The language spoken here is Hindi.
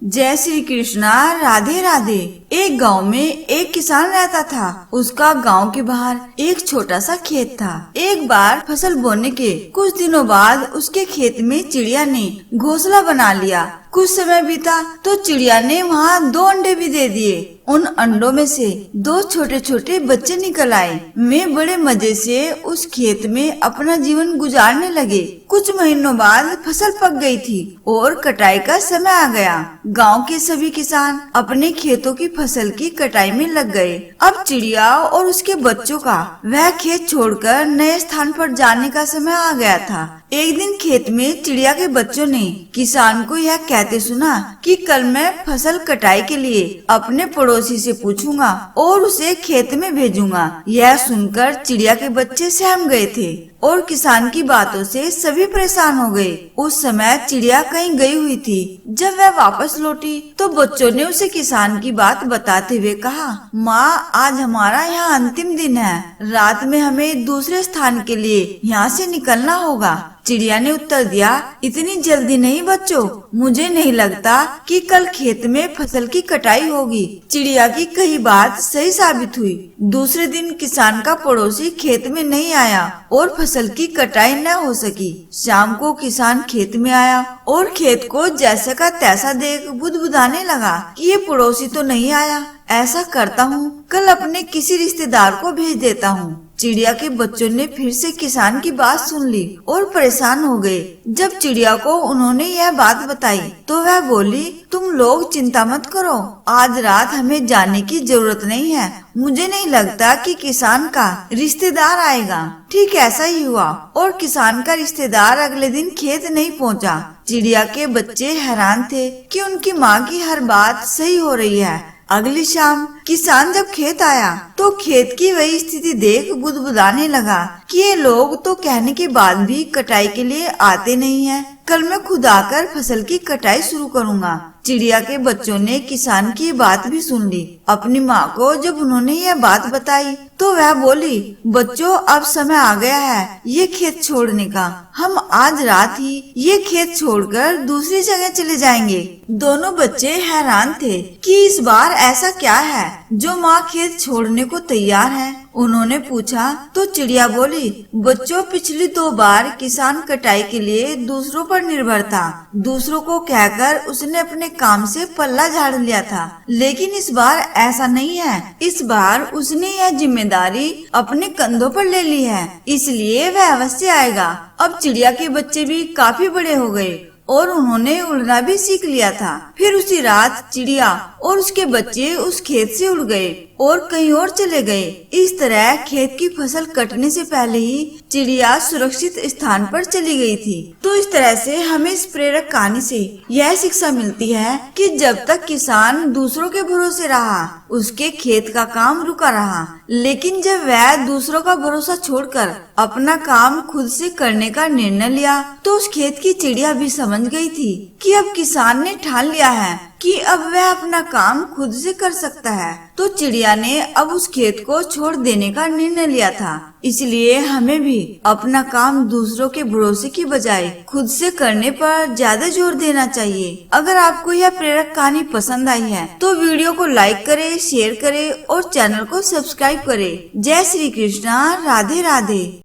जय श्री कृष्णा। राधे राधे। एक गांव में एक किसान रहता था। उसका गांव के बाहर एक छोटा सा खेत था। एक बार फसल बोने के कुछ दिनों बाद उसके खेत में चिड़िया ने घोंसला बना लिया। कुछ समय बीता तो चिड़िया ने वहाँ 2 अंडे भी दे दिए। उन अंडों में से 2 छोटे छोटे बच्चे निकल आए। वे बड़े मजे से उस खेत में अपना जीवन गुजारने लगे। कुछ महीनों बाद फसल पक गई थी और कटाई का समय आ गया। गांव के सभी किसान अपने खेतों की फसल की कटाई में लग गए। अब चिड़िया और उसके बच्चों का वह खेत छोड़कर नए स्थान पर जाने का समय आ गया था। एक दिन खेत में चिड़िया के बच्चों ने किसान को यह कहते सुना कि कल मैं फसल कटाई के लिए अपने पड़ोसी से पूछूंगा और उसे खेत में भेजूंगा। यह सुनकर चिड़िया के बच्चे सहम गए थे और किसान की बातों से सभी परेशान हो गए। उस समय चिड़िया कहीं गई हुई थी। जब वह वापस लौटी तो बच्चों ने उसे किसान की बात बताते हुए कहा, माँ, आज हमारा यहाँ अंतिम दिन है। रात में हमें दूसरे स्थान के लिए यहाँ से निकलना होगा। चिड़िया ने उत्तर दिया, इतनी जल्दी नहीं बच्चों, मुझे नहीं लगता कि कल खेत में फसल की कटाई होगी। चिड़िया की कही बात सही साबित हुई। दूसरे दिन किसान का पड़ोसी खेत में नहीं आया और फसल की कटाई न हो सकी। शाम को किसान खेत में आया और खेत को जैसे का तैसा देख बुदबुदाने लगा कि ये पड़ोसी तो नहीं आया। ऐसा करता हूँ, कल अपने किसी रिश्तेदार को भेज देता हूँ। चिड़िया के बच्चों ने फिर से किसान की बात सुन ली और परेशान हो गए। जब चिड़िया को उन्होंने यह बात बताई तो वह बोली, तुम लोग चिंता मत करो, आज रात हमें जाने की जरूरत नहीं है। मुझे नहीं लगता कि किसान का रिश्तेदार आएगा। ठीक ऐसा ही हुआ और किसान का रिश्तेदार अगले दिन खेत नहीं पहुंचा। चिड़िया के बच्चे हैरान थे कि उनकी माँ की हर बात सही हो रही है। अगली शाम किसान जब खेत आया तो खेत की वही स्थिति देख बुदबुदाने लगा कि ये लोग तो कहने के बाद भी कटाई के लिए आते नहीं हैं। कल मैं खुद आकर फसल की कटाई शुरू करूंगा। चिड़िया के बच्चों ने किसान की बात भी सुन ली। अपनी माँ को जब उन्होंने यह बात बताई तो वह बोली, बच्चों, अब समय आ गया है ये खेत छोड़ने का। हम आज रात ही ये खेत छोड़कर दूसरी जगह चले जाएंगे। दोनों बच्चे हैरान थे कि इस बार ऐसा क्या है जो माँ खेत छोड़ने को तैयार है। उन्होंने पूछा तो चिड़िया बोली, बच्चों, पिछली 2 बार किसान कटाई के लिए दूसरों पर निर्भर था। दूसरों को कहकर उसने अपने काम से पल्ला झाड़ लिया था, लेकिन इस बार ऐसा नहीं है। इस बार उसने यह जिम्मेदारी अपने कंधों पर ले ली है, इसलिए वह अवश्य आएगा। अब चिड़िया के बच्चे भी काफी बड़े हो गए और उन्होंने उड़ना भी सीख लिया था। फिर उसी रात चिड़िया और उसके बच्चे उस खेत से उड़ गए और कहीं और चले गए। इस तरह खेत की फसल कटने से पहले ही चिड़िया सुरक्षित स्थान पर चली गई थी। तो इस तरह से हमें इस प्रेरक कहानी से यह शिक्षा मिलती है कि जब तक किसान दूसरों के भरोसे रहा, उसके खेत का काम रुका रहा, लेकिन जब वह दूसरों का भरोसा छोड़कर अपना काम खुद से करने का निर्णय लिया तो उस खेत की चिड़िया भी समझ गई थी कि अब किसान ने ठान लिया है कि अब वह अपना काम खुद से कर सकता है। तो चिड़िया ने अब उस खेत को छोड़ देने का निर्णय लिया था। इसलिए हमें भी अपना काम दूसरों के भरोसे की बजाय खुद से करने पर ज्यादा जोर देना चाहिए। अगर आपको यह प्रेरक कहानी पसंद आई है तो वीडियो को लाइक करें, शेयर करें और चैनल को सब्सक्राइब करें। जय श्री कृष्णा। राधे राधे।